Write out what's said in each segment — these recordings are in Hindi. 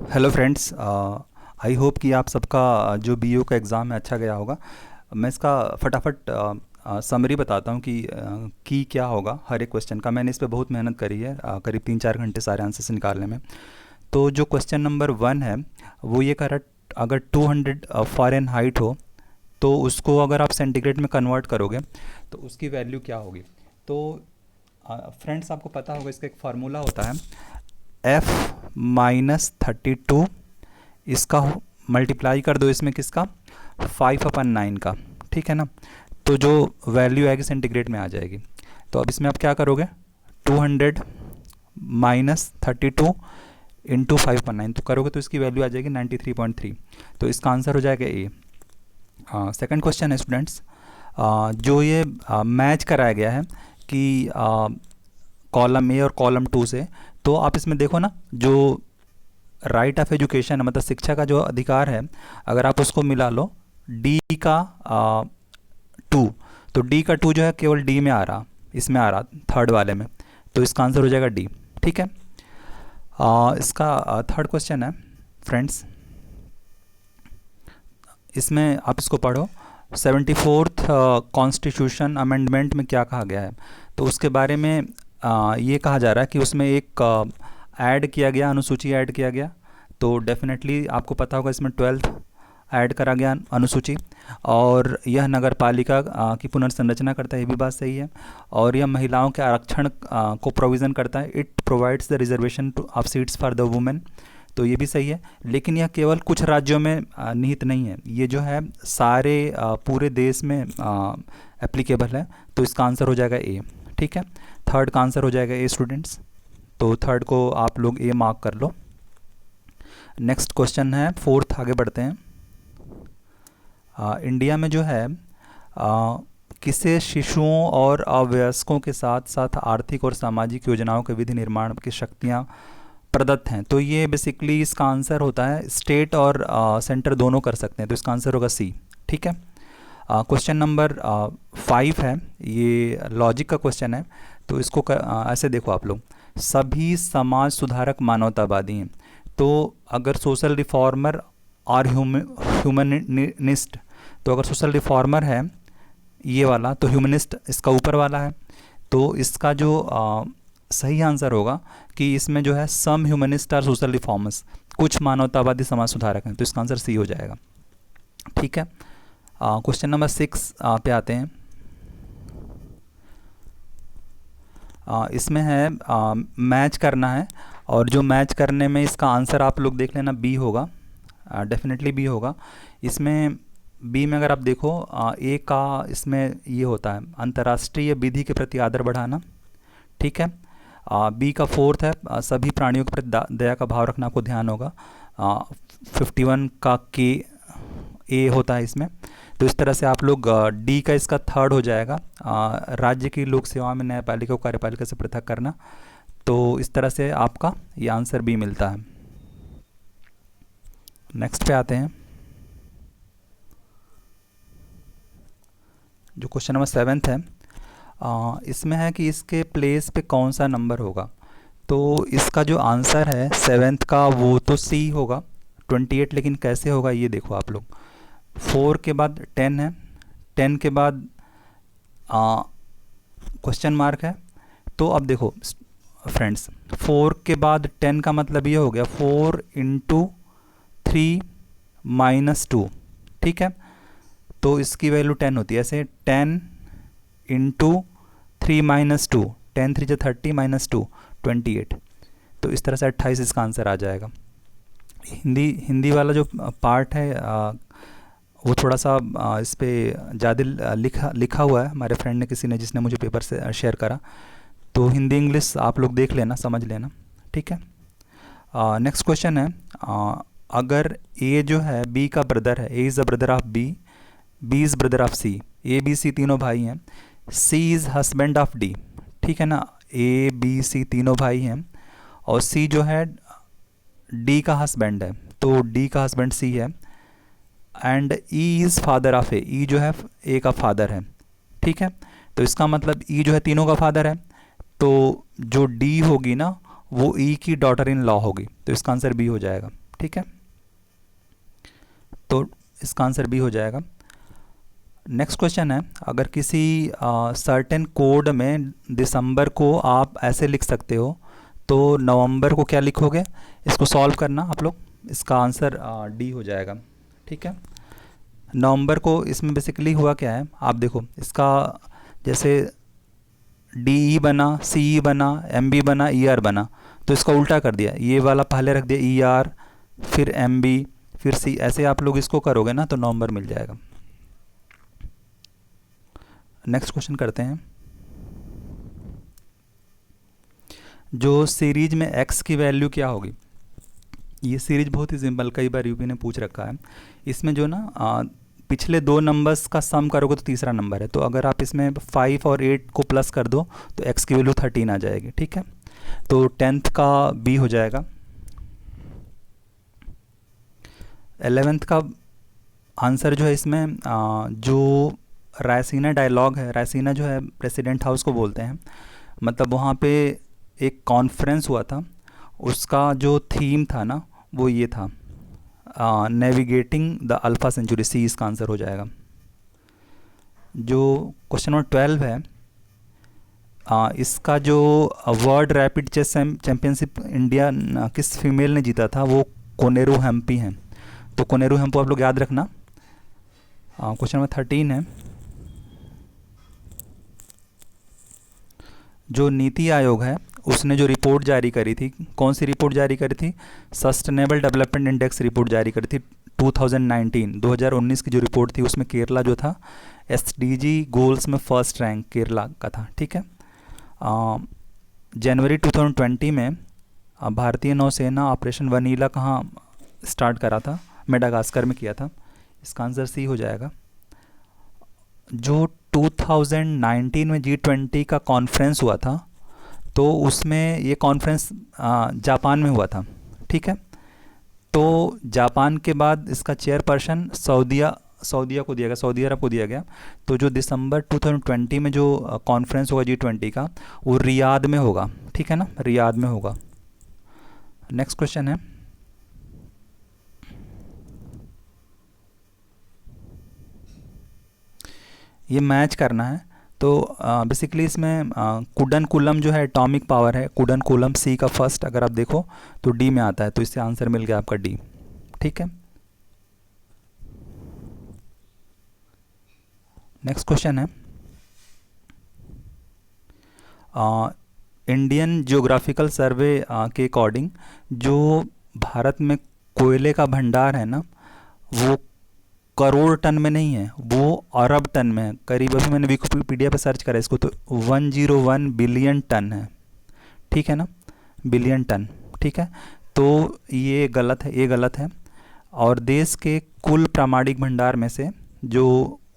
हेलो फ्रेंड्स, आई होप कि आप सबका जो बीओ का एग्ज़ाम है अच्छा गया होगा। मैं इसका फटाफट समरी बताता हूँ कि क्या होगा हर एक क्वेश्चन का। मैंने इस पे बहुत मेहनत करी है, करीब 3-4 घंटे सारे आंसर्स निकालने में। तो जो क्वेश्चन नंबर 1 है वो ये कह रहा, अगर 200 फॉरेन हाइट हो तो उसको अगर आप सेंटीग्रेड में कन्वर्ट करोगे तो उसकी वैल्यू क्या होगी। तो फ्रेंड्स, आपको पता होगा इसका एक फार्मूला होता है F-32। इसका मल्टीप्लाई कर दो इसमें किसका, 5/9 का। ठीक है ना। तो जो वैल्यू आएगी सेंटीग्रेड में आ जाएगी। तो अब इसमें आप क्या करोगे, 200 माइनस 32 इंटू 5/9 तो करोगे तो इसकी वैल्यू आ जाएगी 93.3। तो इसका आंसर हो जाएगा ए। सेकंड क्वेश्चन है स्टूडेंट्स, जो ये मैच कराया गया है कि कॉलम ए और कॉलम 2 से। तो आप इसमें देखो ना, जो राइट ऑफ एजुकेशन है, मतलब शिक्षा का जो अधिकार है, अगर आप उसको मिला लो डी का 2, तो डी का 2 जो है केवल डी में आ रहा, इसमें आ रहा थर्ड वाले में। तो इसका आंसर हो जाएगा डी। ठीक है। इसका थर्ड क्वेश्चन है फ्रेंड्स, इसमें आप इसको पढ़ो। 74th कॉन्स्टिट्यूशन अमेंडमेंट में क्या कहा गया है। तो उसके बारे में ये कहा जा रहा है कि उसमें एक ऐड किया गया, अनुसूची ऐड किया गया। तो डेफिनेटली आपको पता होगा इसमें 12th ऐड करा गया अनुसूची, और यह नगर पालिका की पुनर्संरचना करता है, ये भी बात सही है। और यह महिलाओं के आरक्षण को प्रोविज़न करता है, it provides the reservation of seats for the women. तो ये भी सही है। लेकिन यह केवल कुछ राज्यों में निहित नहीं है, ये जो है सारे पूरे देश में एप्लीकेबल है। तो इसका आंसर हो जाएगा ए। ठीक है। थर्ड का आंसर हो जाएगा ए स्टूडेंट्स। तो थर्ड को आप लोग ए मार्क कर लो। नेक्स्ट क्वेश्चन है फोर्थ, आगे बढ़ते हैं। इंडिया में जो है किसे शिशुओं और अवयस्कों के साथ साथ आर्थिक और सामाजिक योजनाओं के विधि निर्माण की शक्तियाँ प्रदत्त हैं। तो ये बेसिकली इसका आंसर होता है स्टेट और सेंटर दोनों कर सकते हैं। तो इसका आंसर होगा सी। ठीक है। क्वेश्चन नंबर 5 है, ये लॉजिक का क्वेश्चन है। तो इसको ऐसे देखो आप लोग, सभी समाज सुधारक मानवतावादी हैं। तो अगर सोशल रिफॉर्मर और ह्यूमनिस्ट, तो अगर सोशल रिफॉर्मर है ये वाला, तो ह्यूमनिस्ट इसका ऊपर वाला है। तो इसका जो सही आंसर होगा कि इसमें जो है सम ह्यूमनिस्ट आर सोशल रिफॉर्मर्स, कुछ मानवतावादी समाज सुधारक हैं। तो इसका आंसर सी हो जाएगा। ठीक है। क्वेश्चन नंबर 6 पे आते हैं। इसमें है मैच करना है, और जो मैच करने में इसका आंसर आप लोग देख लेना बी होगा, डेफिनेटली बी होगा। इसमें बी में अगर आप देखो, ए का इसमें ये होता है अंतर्राष्ट्रीय विधि के प्रति आदर बढ़ाना। ठीक है। बी का फोर्थ है सभी प्राणियों के प्रति दया का भाव रखना, आपको ध्यान होगा। 51 का के ए होता है इसमें। तो इस तरह से आप लोग डी का इसका थर्ड हो जाएगा, राज्य की लोक सेवा में न्यायपालिका को कार्यपालिका से पृथक करना। तो इस तरह से आपका ये आंसर बी मिलता है। नेक्स्ट पे आते हैं। जो क्वेश्चन नंबर 7 है, इसमें है कि इसके प्लेस पे कौन सा नंबर होगा। तो इसका जो आंसर है 7th का वो तो सी होगा, 28। लेकिन कैसे होगा ये देखो आप लोग, 4 के बाद 10 है, 10 के बाद क्वेश्चन मार्क है। तो अब देखो फ्रेंड्स, 4 के बाद 10 का मतलब ये हो गया 4 इंटू 3 माइनस 2। ठीक है। तो इसकी वैल्यू 10 होती है, ऐसे 10 इंटू 3 माइनस 2, 10 3 30 माइनस 2 28। तो इस तरह से 28 इसका आंसर आ जाएगा। हिंदी वाला जो पार्ट है वो थोड़ा सा इस पर ज़्यादा लिखा हुआ है हमारे फ्रेंड ने, किसी ने, जिसने मुझे पेपर से शेयर करा। तो हिंदी इंग्लिश आप लोग देख लेना, समझ लेना। ठीक है। नेक्स्ट क्वेश्चन है, अगर ए जो है बी का ब्रदर है, A is the brother of B, B is brother of C, A B C तीनों भाई हैं, C is husband of D. ठीक है ना। ए बी सी तीनों भाई हैं, और सी जो है डी का हस्बैंड है, तो डी का हस्बैंड सी है। And E is father of A, E जो है ए का फादर है। ठीक है। तो इसका मतलब ई जो है तीनों का फादर है। तो जो डी होगी ना वो ई की डॉटर इन लॉ होगी। तो इसका आंसर बी हो जाएगा। ठीक है, तो इसका आंसर बी हो जाएगा। नेक्स्ट क्वेश्चन है, अगर किसी सर्टेन कोड में दिसंबर को आप ऐसे लिख सकते हो तो नवंबर को क्या लिखोगे? इसको सॉल्व करना आप लोग, इसका आंसर डी हो जाएगा। ठीक है, नवंबर को इसमें बेसिकली हुआ क्या है, आप देखो इसका जैसे डी ई बना, सी ई बना, एम बी बना, ई आर बना, तो इसका उल्टा कर दिया, ये वाला पहले रख दिया ई आर, फिर एम बी, फिर सी, ऐसे आप लोग इसको करोगे ना तो नवंबर मिल जाएगा। नेक्स्ट क्वेश्चन करते हैं, जो सीरीज में x की वैल्यू क्या होगी? ये सीरीज बहुत ही सिंपल, कई बार यूपी ने पूछ रखा है। इसमें जो ना पिछले दो नंबर्स का सम करोगे तो तीसरा नंबर है, तो अगर आप इसमें 5 और 8 को प्लस कर दो तो x की वैल्यू 13 आ जाएगी। ठीक है, तो 10th का b हो जाएगा। 11th का आंसर जो है इसमें जो रायसीना डायलॉग है, रायसीना जो है प्रेसिडेंट हाउस को बोलते हैं, मतलब वहाँ पे एक कॉन्फ्रेंस हुआ था, उसका जो थीम था ना वो ये था, नेविगेटिंग द अल्फ़ा सेंचुरी, सी इसका आंसर हो जाएगा। जो क्वेश्चन नंबर 12 है, इसका जो world rapid chess championship India किस फीमेल ने जीता था, वो कोनेरू हेम्पी हैं। तो कोनेरू हेम्पी आप लोग याद रखना। क्वेश्चन नंबर 13 है, जो नीति आयोग है उसने जो रिपोर्ट जारी करी थी, कौन सी रिपोर्ट जारी करी थी? सस्टेनेबल डेवलपमेंट इंडेक्स रिपोर्ट जारी करी थी 2019 की जो रिपोर्ट थी, उसमें केरला जो था SDG गोल्स में फर्स्ट रैंक केरला का था। ठीक है, जनवरी 2020 में भारतीय नौसेना ऑपरेशन वनीला कहाँ स्टार्ट करा था? मेडागास्कर में किया था, इसका आंसर सी हो जाएगा। जो 2019 में G20 का कॉन्फ्रेंस हुआ था, तो उसमें ये कॉन्फ्रेंस जापान में हुआ था। ठीक है, तो जापान के बाद इसका चेयरपर्सन सऊदी को दिया गया, सऊदी अरब को दिया गया। तो जो दिसंबर 2020 में जो कॉन्फ्रेंस होगा G20 का, वो रियाद में होगा। ठीक है ना, रियाद में होगा। नेक्स्ट क्वेश्चन है, ये मैच करना है, तो बेसिकली इसमें कुडन कूलम जो है एटॉमिक पावर है, कुडन कूलम सी का फर्स्ट अगर आप देखो तो डी में आता है, तो इससे आंसर मिल गया आपका डी। ठीक है, नेक्स्ट क्वेश्चन है, इंडियन जियोग्राफिकल सर्वे के अकॉर्डिंग जो भारत में कोयले का भंडार है ना, वो करोड़ टन में नहीं है, वो अरब टन में है। करीब अभी मैंने विकिपीडिया पे सर्च करा इसको, तो 101 बिलियन टन है। ठीक है ना, बिलियन टन। ठीक है, तो ये गलत है, ये गलत है। और देश के कुल प्रामाणिक भंडार में से जो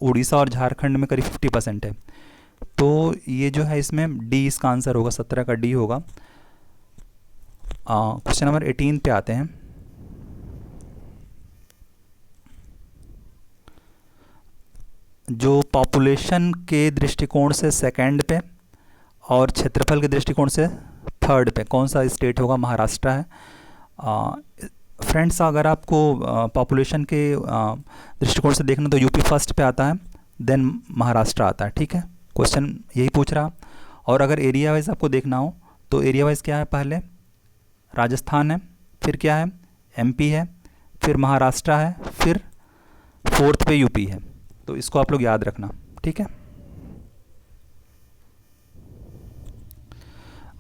उड़ीसा और झारखंड में करीब 50% है, तो ये जो है इसमें डी इसका आंसर होगा, 17 का डी होगा। क्वेश्चन नंबर 18 पे आते हैं, जो पॉपुलेशन के दृष्टिकोण से सेकंड पे और क्षेत्रफल के दृष्टिकोण से थर्ड पे कौन सा स्टेट होगा? महाराष्ट्र है। फ्रेंड्स, अगर आपको पॉपुलेशन के दृष्टिकोण से देखना तो यूपी फर्स्ट पे आता है, देन महाराष्ट्र आता है। ठीक है, क्वेश्चन यही पूछ रहा। और अगर एरिया वाइज आपको देखना हो तो एरिया वाइज क्या है? पहले राजस्थान है, फिर क्या है? एमपी है, फिर महाराष्ट्र है, फिर फोर्थ पे यूपी है। तो इसको आप लोग याद रखना। ठीक है,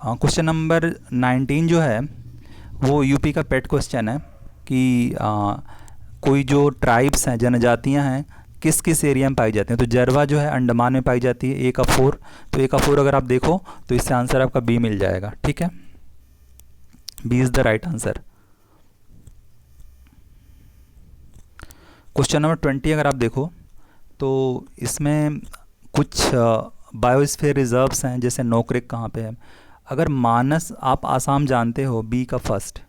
क्वेश्चन नंबर 19 जो है वो यूपी का पेट क्वेश्चन है कि कोई जो ट्राइब्स हैं, जनजातियां हैं, किस किस एरिया में पाई जाती हैं? तो जरवा जो है अंडमान में पाई जाती है, ए का 4। तो ए का 4 अगर आप देखो तो इससे आंसर आपका बी मिल जाएगा। ठीक है, B is the right answer. Question number 20 अगर आप देखो तो इसमें कुछ बायोस्फीयर रिजर्व्स हैं, जैसे नोकरेक कहाँ पे है। अगर मानस आप आसाम जानते हो, बी का फर्स्ट,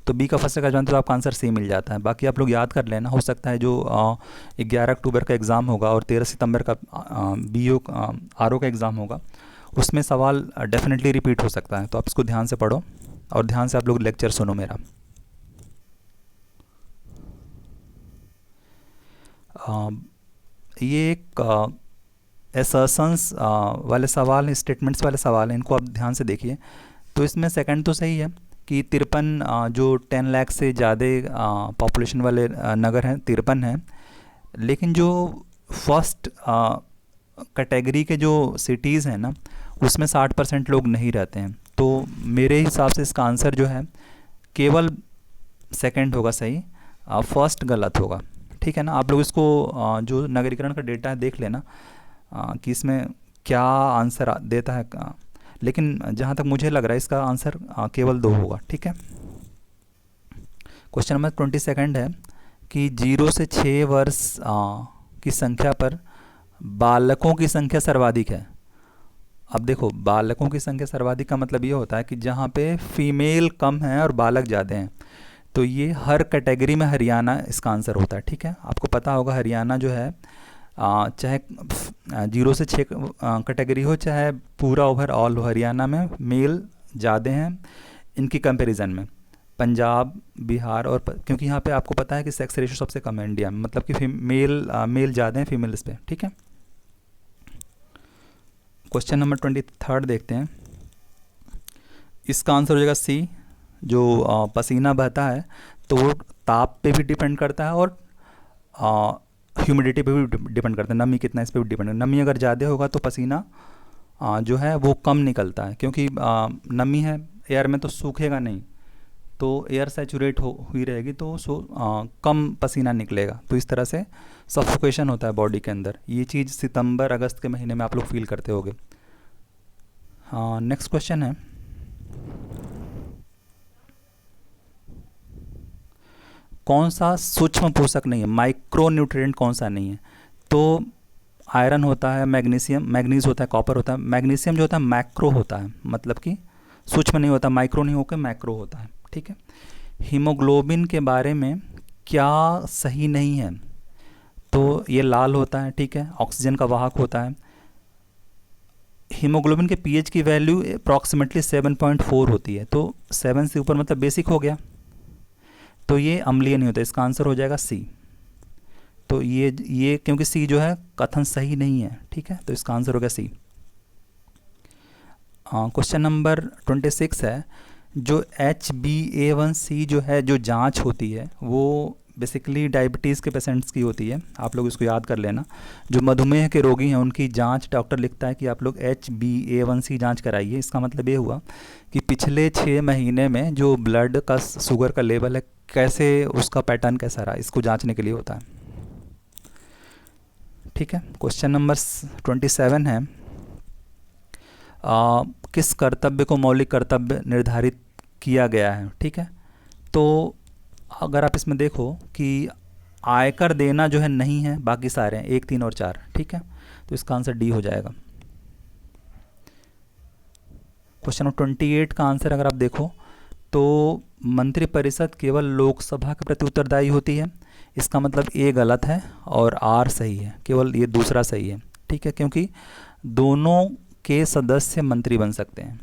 तो बी का फर्स्ट अगर जानते हो तो आपका आंसर सी मिल जाता है। बाकी आप लोग याद कर लेना, हो सकता है जो 11 अक्टूबर का एग्ज़ाम होगा और 13 सितंबर का BO RO का एग्ज़ाम होगा, उसमें सवाल डेफिनेटली रिपीट हो सकता है। तो आप इसको ध्यान से पढ़ो और ध्यान से आप लोग लेक्चर सुनो मेरा। आ, ये एक एसर्शंस वाले सवाल हैं, स्टेटमेंट्स वाले सवाल हैं, इनको आप ध्यान से देखिए। तो इसमें सेकंड तो सही है कि 53 जो 10 लाख से ज़्यादा पॉपुलेशन वाले नगर हैं 53 हैं, लेकिन जो फर्स्ट कैटेगरी के जो सिटीज़ हैं ना उसमें 60% लोग नहीं रहते हैं। तो मेरे हिसाब से इसका आंसर जो है केवल सेकंड होगा सही, फर्स्ट गलत होगा। ठीक है ना, आप लोग इसको जो नगरीकरण का डेटा है देख लेना कि इसमें क्या आंसर देता है, लेकिन जहाँ तक मुझे लग रहा है इसका आंसर केवल 2 होगा। ठीक है। क्वेश्चन नंबर 22 है कि 0 से 6 वर्ष की संख्या पर बालकों की संख्या सर्वाधिक है। अब देखो, बालकों की संख्या सर्वाधिक का मतलब ये होता है कि जहाँ पे फीमेल कम है और बालक ज़्यादा हैं। तो ये हर कैटेगरी में हरियाणा इसका आंसर होता है। ठीक है, आपको पता होगा हरियाणा जो है चाहे 0 से 6 कैटेगरी हो चाहे पूरा ओवरऑल हो, हरियाणा में मेल ज़्यादा हैं इनकी कंपैरिजन में। पंजाब, बिहार और क्योंकि यहाँ पे आपको पता है कि सेक्स रेशियो सबसे कम है इंडिया में, मतलब कि मेल ज़्यादा हैं फीमेल पे। ठीक है। क्वेश्चन नंबर 23 देखते हैं। इसका आंसर हो जाएगा सी। जो पसीना बहता है तो वो ताप पे भी डिपेंड करता है और ह्यूमिडिटी पे भी डिपेंड करता है, नमी कितना इस पर भी डिपेंड करता है। नमी अगर ज़्यादा होगा तो पसीना जो है वो कम निकलता है, क्योंकि नमी है एयर में तो सूखेगा नहीं, तो एयर सैचुरेट हुई रहेगी तो कम पसीना निकलेगा। तो इस तरह से सफोकेशन होता है बॉडी के अंदर। ये चीज़ सितंबर अगस्त के महीने में आप लोग फील करते होगे। हाँ, नेक्स्ट क्वेश्चन है, कौन सा सूक्ष्म पोषक नहीं है, माइक्रो न्यूट्रिएंट कौन सा नहीं है? तो आयरन होता है, मैग्नीज होता है, कॉपर होता है। मैग्नीशियम जो होता है मैक्रो होता है, मतलब कि सूक्ष्म नहीं होता, माइक्रो नहीं होकर मैक्रो होता है। ठीक है। हीमोग्लोबिन के बारे में क्या सही नहीं है? तो ये लाल होता है। ठीक है, ऑक्सीजन का वाहक होता है। हीमोग्लोबिन के पीएच की वैल्यू अप्रॉक्सीमेटली 7.4 होती है, तो 7 से ऊपर मतलब बेसिक हो गया, तो ये अम्लीय नहीं होता। इसका आंसर हो जाएगा सी। तो ये क्योंकि सी जो है कथन सही नहीं है। ठीक है, तो इसका आंसर हो गया सी। क्वेश्चन नंबर 26 है, जो HbA1c जो है जो जांच होती है वो बेसिकली डायबिटीज़ के पेशेंट्स की होती है। आप लोग इसको याद कर लेना। जो मधुमेह के रोगी हैं उनकी जांच डॉक्टर लिखता है कि आप लोग HbA1c जांच कराइए। इसका मतलब ये हुआ कि पिछले 6 महीने में जो ब्लड का शुगर का लेवल है कैसे, उसका पैटर्न कैसा रहा, इसको जांचने के लिए होता है। ठीक है। क्वेश्चन नंबर 27 है, किस कर्तव्य को मौलिक कर्तव्य निर्धारित किया गया है? ठीक है, तो अगर आप इसमें देखो कि आयकर देना जो है नहीं है, बाकी सारे हैं 1, 3 और 4। ठीक है, तो इसका आंसर डी हो जाएगा। क्वेश्चन नंबर 28 का आंसर अगर आप देखो तो मंत्रिपरिषद केवल लोकसभा के प्रति उत्तरदायी होती है। इसका मतलब ए गलत है और आर सही है, केवल ये दूसरा सही है। ठीक है, क्योंकि दोनों के सदस्य मंत्री बन सकते हैं।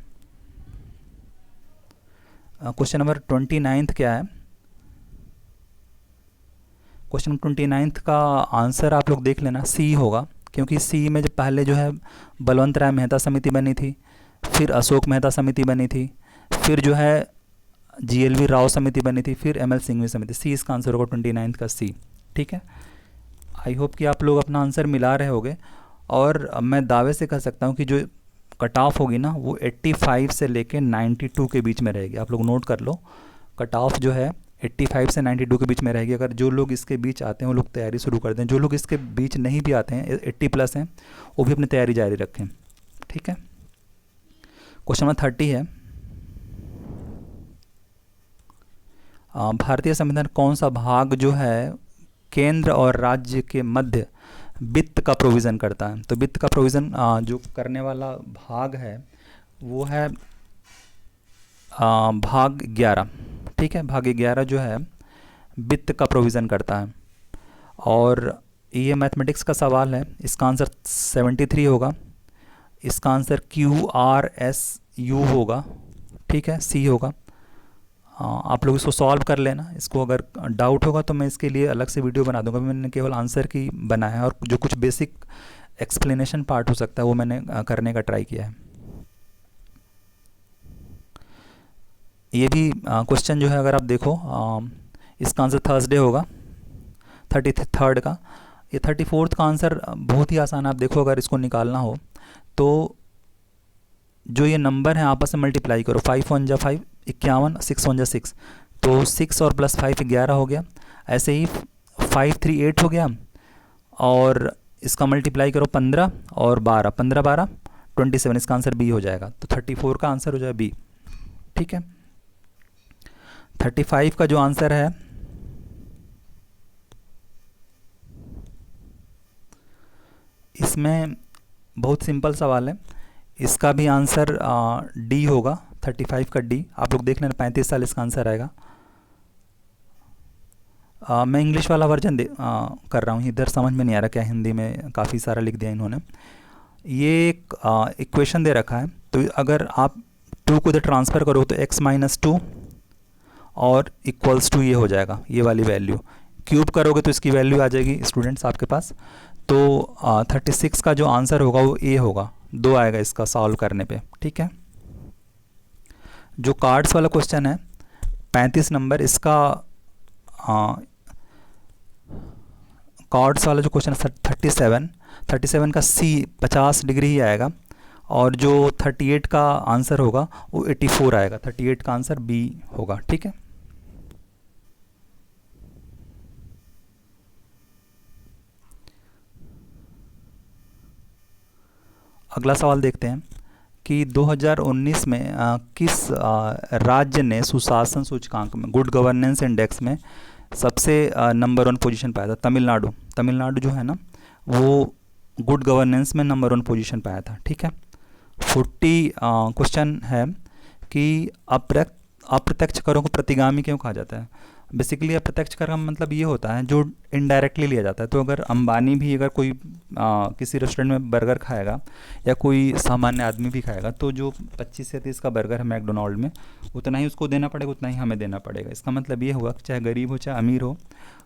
क्वेश्चन नंबर 29 क्या है? क्वेश्चन 29 का आंसर आप लोग देख लेना, सी होगा, क्योंकि सी में जब पहले जो है बलवंत राय मेहता समिति बनी थी, फिर अशोक मेहता समिति बनी थी, फिर जो है GLV राव समिति बनी थी, फिर ML सिंघवी समिति। सी इसका आंसर होगा 29 का सी। ठीक है, आई होप कि आप लोग अपना आंसर मिला रहे होगे, और मैं दावे से कह सकता हूँ कि जो कट ऑफ होगी ना वो 85 से लेके 92 के बीच में रहेगी। आप लोग नोट कर लो, कट ऑफ जो है 85 से 92 के बीच में रहेगी। अगर जो लोग इसके बीच आते हैं वो लोग तैयारी शुरू कर दें, जो लोग इसके बीच नहीं भी आते हैं 80+ हैं वो भी अपनी तैयारी जारी रखें। ठीक है। क्वेश्चन नंबर 30 है, भारतीय संविधान कौन सा भाग जो है केंद्र और राज्य के मध्य वित्त का प्रोविज़न करता है? तो वित्त का प्रोविज़न जो करने वाला भाग है वो है भाग 11। ठीक है, भाग 11 जो है वित्त का प्रोविज़न करता है, और ये मैथमेटिक्स का सवाल है। इसका आंसर 73 होगा। इसका आंसर QRSU होगा। ठीक है, सी होगा। आप लोग इसको सॉल्व कर लेना। इसको अगर डाउट होगा तो मैं इसके लिए अलग से वीडियो बना दूंगा। मैंने केवल आंसर की बनाया है और जो कुछ बेसिक एक्सप्लेनेशन पार्ट हो सकता है वो मैंने करने का ट्राई किया है। ये भी क्वेश्चन जो है अगर आप देखो इसका आंसर थर्सडे होगा 33rd का। ये 34th का आंसर बहुत ही आसान है। आप देखो अगर इसको निकालना हो तो जो ये नंबर है आपस में मल्टीप्लाई करो, 5 1 जा 5 51, 6 1 जा 6, तो 6 और प्लस 5 11 हो गया। ऐसे ही 5 3 8 हो गया और इसका मल्टीप्लाई करो 15 और 12, 15 12 27, इसका आंसर बी हो जाएगा। तो 34 का आंसर हो जाएगा बी। ठीक है, 35 का जो आंसर है इसमें बहुत सिंपल सवाल है। इसका भी आंसर डी होगा, 35 का डी। आप लोग देख लेना 35 साल इसका आंसर आएगा। मैं इंग्लिश वाला वर्जन कर रहा हूँ, इधर समझ में नहीं आ रहा क्या हिंदी में काफ़ी सारा लिख दिया इन्होंने। ये एक इक्वेशन दे रखा है, तो अगर आप 2 को इधर ट्रांसफ़र करो तो x माइनस 2 और इक्वल्स टू ये हो जाएगा, ये वाली वैल्यू। क्यूब करोगे तो इसकी वैल्यू आ जाएगी स्टूडेंट्स आपके पास। तो 36 का जो आंसर होगा वो ए होगा, 2 आएगा इसका सॉल्व करने पे। ठीक है, जो कार्ड्स वाला क्वेश्चन है 35 नंबर, इसका कार्ड्स वाला जो क्वेश्चन है 37 का सी 50 डिग्री ही आएगा और जो 38 का आंसर होगा वो 84 आएगा। 38 का आंसर बी होगा। ठीक है, अगला सवाल देखते हैं कि 2019 में किस राज्य ने सुशासन सूचकांक में, गुड गवर्नेंस इंडेक्स में सबसे नंबर 1 पोजीशन पाया था? तमिलनाडु जो है ना वो गुड गवर्नेंस में नंबर 1 पोजीशन पाया था। ठीक है, 40 क्वेश्चन है कि अप्रत्यक्ष करों को प्रतिगामी क्यों कहा जाता है? बेसिकली अप्रत्यक्ष कर का मतलब ये होता है जो इनडायरेक्टली लिया जाता है। तो अगर अंबानी भी अगर कोई किसी रेस्टोरेंट में बर्गर खाएगा या कोई सामान्य आदमी भी खाएगा तो जो 25 से 30 का बर्गर है मैकडोनाल्ड में, उतना ही उसको देना पड़ेगा, उतना ही हमें देना पड़ेगा। इसका मतलब ये हुआ कि चाहे गरीब हो चाहे अमीर हो,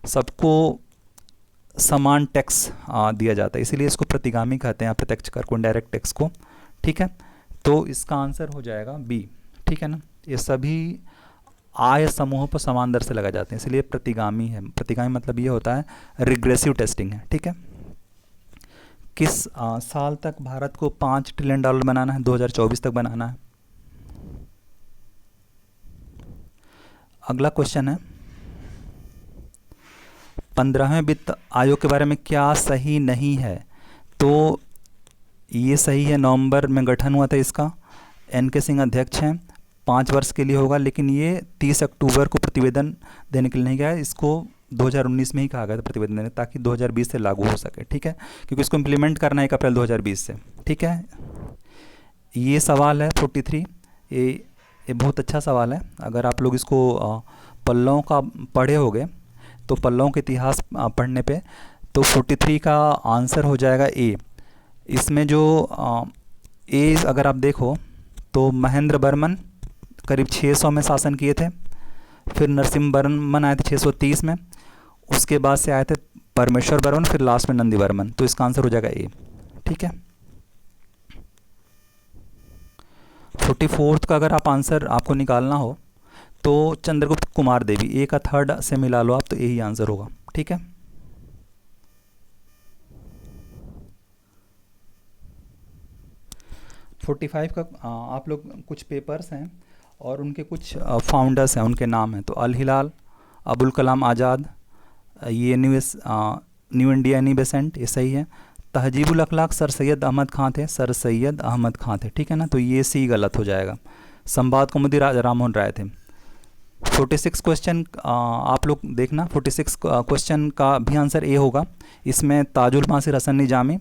सबको समान टैक्स दिया जाता है, इसीलिए इसको प्रतिगामी कहते हैं, अप्रत्यक्ष कर को, इनडायरेक्ट टैक्स को। ठीक है, तो इसका आंसर हो जाएगा बी। ठीक है ना, ये सभी आय समूहों पर समान दर से लगाए जाते हैं, इसलिए प्रतिगामी है। प्रतिगामी मतलब ये होता है रिग्रेसिव टेस्टिंग है। ठीक है, किस साल तक भारत को $5 ट्रिलियन बनाना है? 2024 तक बनाना है। अगला क्वेश्चन है 15वें वित्त आयोग के बारे में क्या सही नहीं है? तो ये सही है, नवंबर में गठन हुआ था इसका, NK सिंह अध्यक्ष हैं, 5 वर्ष के लिए होगा, लेकिन ये 30 अक्टूबर को प्रतिवेदन देने के लिए नहीं गया है। इसको 2019 में ही कहा गया था प्रतिवेदन देने, ताकि 2020 से लागू हो सके। ठीक है, क्योंकि इसको इम्प्लीमेंट करना है 1 अप्रैल 2020 से। ठीक है, ये सवाल है 43। ये बहुत अच्छा सवाल है। अगर आप लोग इसको पल्लवों का पढ़े होगे तो पल्लवों के इतिहास पढ़ने पे तो 43 का आंसर हो जाएगा ए। इसमें जो ए अगर आप देखो तो महेंद्र बर्मन करीब 600 में शासन किए थे, फिर नरसिम्हा बर्मन आए थे 630 में, उसके बाद से आए थे परमेश्वर बर्मन, फिर लास्ट में नंदी बर्मन। तो इसका आंसर हो जाएगा ए। ठीक है, 44th का अगर आप आंसर आपको निकालना हो तो चंद्रगुप्त कुमार देवी, ए का 3rd से मिला लो आप तो यही आंसर होगा। ठीक है, $45 का आप लोग कुछ पेपर्स हैं और उनके कुछ फाउंडर्स हैं, उनके नाम हैं। तो अल हिलाल, अबुल कलाम आज़ाद, ये न्यू इंडिया नी बेसेंट, ये सही है। तहजीबुल अखलाक सर सैयद अहमद खां थे, सर सैयद अहमद खां थे। ठीक है ना, तो ये सी गलत हो जाएगा। संवाद कौमुदी राममोहन राय थे। 46 क्वेश्चन आप लोग देखना, 46 क्वेश्चन का भी आंसर ए होगा। इसमें ताजुल नासिर हसन निजामी,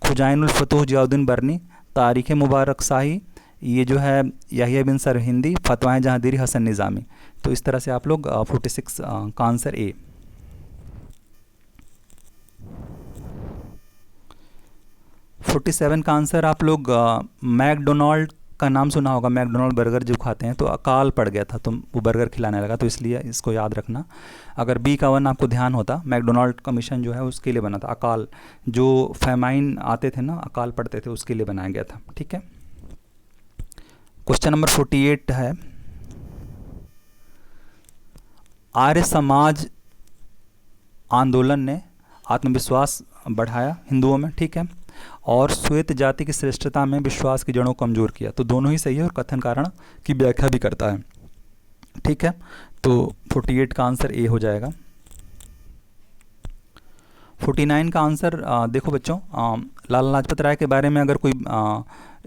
खुजाइनुल फतूह जियाउद्दीन बरनी, तारीख़ मुबारक शाही, ये जो है याहिया बिन सर हिंदी, फतवाएं जहांगीरी हसन निज़ामी। तो इस तरह से आप लोग 46 का आंसर ए। 47 का आंसर आप लोग मैकडोनाल्ड का नाम सुना होगा, मैकडोनल्ड बर्गर जो खाते हैं, तो अकाल पड़ गया था तो वो बर्गर खिलाने लगा, तो इसलिए इसको याद रखना। अगर बी का वन आपको ध्यान होता, मैकडोनल्ड कमीशन जो है उसके लिए बना था, अकाल जो फैमाइन आते थे ना, अकाल पड़ते थे, उसके लिए बनाया गया था। ठीक है, क्वेश्चन नंबर 48 है, आर्य समाज आंदोलन ने आत्मविश्वास बढ़ाया हिंदुओं में, ठीक है, और श्वेत जाति की श्रेष्ठता में विश्वास की जड़ों को कमजोर किया। तो दोनों ही सही है और कथन कारण की व्याख्या भी करता है। ठीक है, तो 48 का आंसर ए हो जाएगा। 49 का आंसर देखो बच्चों, लाला लाजपत राय के बारे में अगर कोई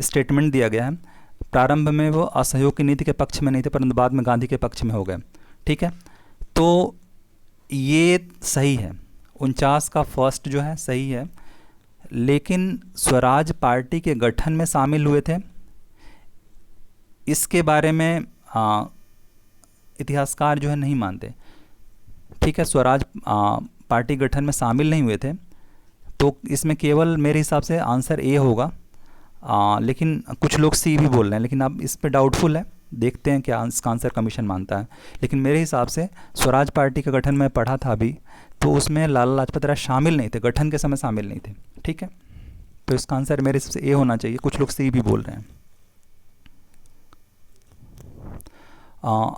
स्टेटमेंट दिया गया है, प्रारंभ में वो असहयोग की नीति के पक्ष में नहीं थे, परंतु बाद में गांधी के पक्ष में हो गए। ठीक है, तो ये सही है, 49 का फर्स्ट जो है सही है, लेकिन स्वराज पार्टी के गठन में शामिल हुए थे, इसके बारे में इतिहासकार जो है नहीं मानते। ठीक है, स्वराज पार्टी गठन में शामिल नहीं हुए थे, तो इसमें केवल मेरे हिसाब से आंसर ए होगा। लेकिन कुछ लोग सी भी बोल रहे हैं, लेकिन अब इस पे डाउटफुल है, देखते हैं क्या इसका आंसर कमीशन मानता है। लेकिन मेरे हिसाब से स्वराज पार्टी का गठन में पढ़ा था अभी, तो उसमें लाला लाजपत राय शामिल नहीं थे, गठन के समय शामिल नहीं थे। ठीक है, तो इसका आंसर मेरे हिसाब से ए होना चाहिए, कुछ लोग सी भी बोल रहे हैं।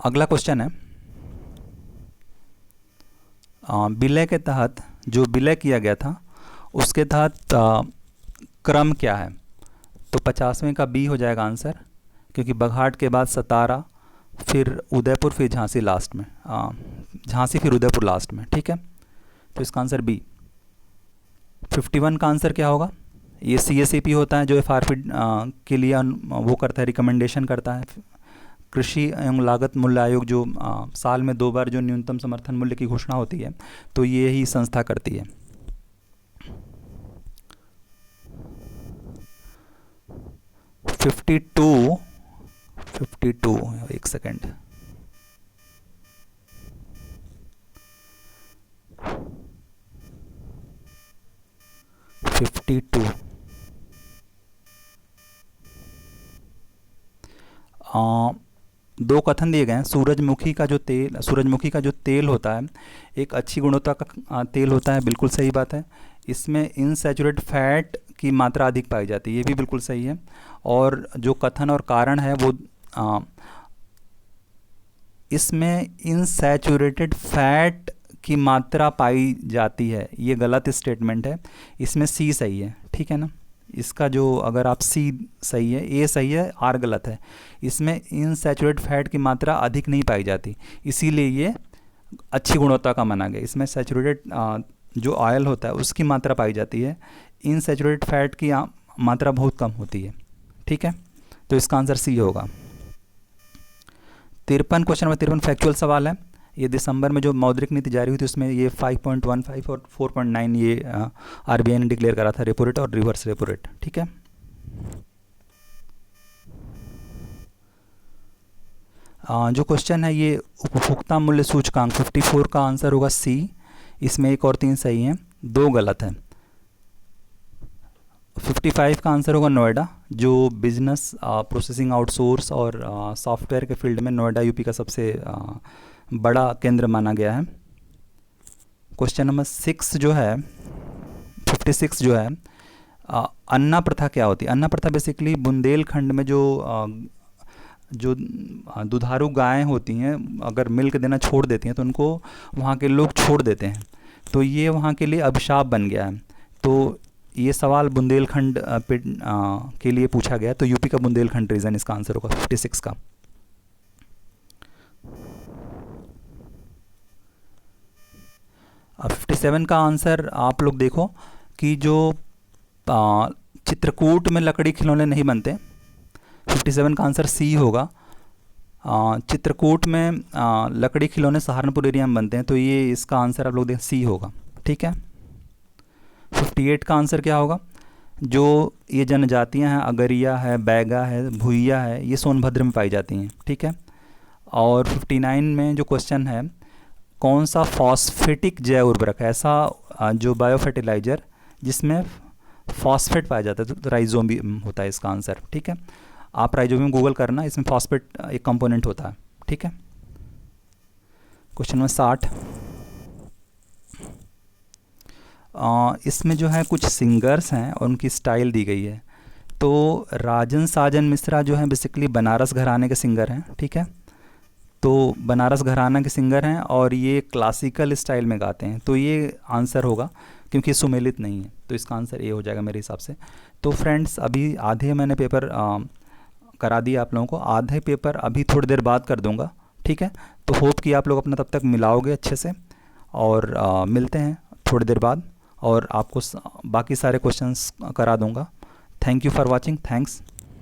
अगला क्वेश्चन है, विलय के तहत जो विलय किया गया था उसके तहत क्रम क्या है? तो 50वें का बी हो जाएगा आंसर, क्योंकि बघाट के बाद सतारा, फिर उदयपुर, फिर झांसी लास्ट में, झांसी फिर उदयपुर लास्ट में। ठीक है, तो इसका आंसर बी। 51 का आंसर क्या होगा? ये CSAP होता है जो FRP के लिए वो करता है, रिकमेंडेशन करता है। कृषि एवं लागत मूल्य आयोग जो साल में 2 बार जो न्यूनतम समर्थन मूल्य की घोषणा होती है, तो ये ही संस्था करती है। फिफ्टी टू एक सेकेंड, दो कथन दिए गए हैं। सूरजमुखी का जो तेल होता है एक अच्छी गुणवत्ता का तेल होता है, बिल्कुल सही बात है। इसमें इनसैचुरेटेड फैट की मात्रा अधिक पाई जाती है, ये भी बिल्कुल सही है। और जो कथन और कारण है वो इसमें इनसैचुरेटेड फैट की मात्रा पाई जाती है, ये गलत स्टेटमेंट है, इसमें सी सही है। ठीक है ना, इसका जो अगर आप सी सही है, ए सही है, आर गलत है। इसमें इनसैचुरेटेड फैट की मात्रा अधिक नहीं पाई जाती, इसीलिए ये अच्छी गुणवत्ता का माना गया। इसमें सैचुरेटेड जो ऑयल होता है उसकी मात्रा पाई जाती है, इनसैचुरेटेड फैट की मात्रा बहुत कम होती है। ठीक है, तो इसका आंसर सी होगा। क्वेश्चन नंबर 53 फैक्चुअल सवाल है। ये दिसंबर में जो मौद्रिक नीति जारी हुई थी उसमें ये 5.15 और 4.9 ये RBI ने डिक्लेयर करा था, रेपो रेट और रिवर्स रेपो रेट। ठीक है, जो क्वेश्चन है ये उपभोक्ता मूल्य सूचकांक 54 का आंसर होगा सी। इसमें 1 और 3 सही हैं, 2 गलत हैं। 55 का आंसर होगा नोएडा, जो बिजनेस प्रोसेसिंग आउटसोर्स और सॉफ्टवेयर के फील्ड में नोएडा यूपी का सबसे बड़ा केंद्र माना गया है। क्वेश्चन नंबर 6 जो है 56 जो है, अन्ना प्रथा क्या होती है? अन्ना प्रथा बेसिकली बुंदेलखंड में जो दुधारू गायें होती हैं, अगर मिल्क देना छोड़ देती हैं तो उनको वहाँ के लोग छोड़ देते हैं, तो ये वहाँ के लिए अभिशाप बन गया है। तो ये सवाल बुंदेलखंड के लिए पूछा गया, तो यूपी का बुंदेलखंड रीजन इसका आंसर होगा 56 का। अब 57 का आंसर आप लोग देखो कि जो चित्रकूट में लकड़ी खिलौने नहीं बनते, 57 का आंसर सी होगा। चित्रकूट में लकड़ी खिलौने सहारनपुर एरिया में बनते हैं, तो ये इसका आंसर आप लोग देखें सी होगा। ठीक है, 58 का आंसर क्या होगा? जो ये जनजातियां हैं, अगरिया है, बैगा है, भुइया है, ये सोनभद्र में पाई जाती हैं। ठीक है, और 59 में जो क्वेश्चन है, कौन सा फॉस्फेटिक जैव उर्वरक है, ऐसा जो बायो फर्टिलाइजर जिसमें फॉस्फेट पाया जाता है, तो राइजोबियम होता है इसका आंसर। ठीक है, आप राइजोबियम गूगल करना, इसमें फॉस्फेट एक कंपोनेंट होता है, ठीक है। क्वेश्चन नंबर 60, इसमें जो है कुछ सिंगर्स हैं और उनकी स्टाइल दी गई है। तो राजन साजन मिश्रा जो हैं बेसिकली बनारस घराने के सिंगर हैं, ठीक है। तो बनारस घराना के सिंगर हैं और ये क्लासिकल स्टाइल में गाते हैं, तो ये आंसर होगा क्योंकि सुमेलित नहीं है, तो इसका आंसर ए हो जाएगा मेरे हिसाब से। तो फ्रेंड्स अभी आधे मैंने पेपर करा दिया आप लोगों को, आधे पेपर अभी थोड़ी देर बाद कर दूंगा, ठीक है। तो होप कि आप लोग अपना तब तक मिलाओगे अच्छे से, और मिलते हैं थोड़ी देर बाद और आपको बाकी सारे क्वेश्चंस करा दूंगा। Thank you for watching, thanks.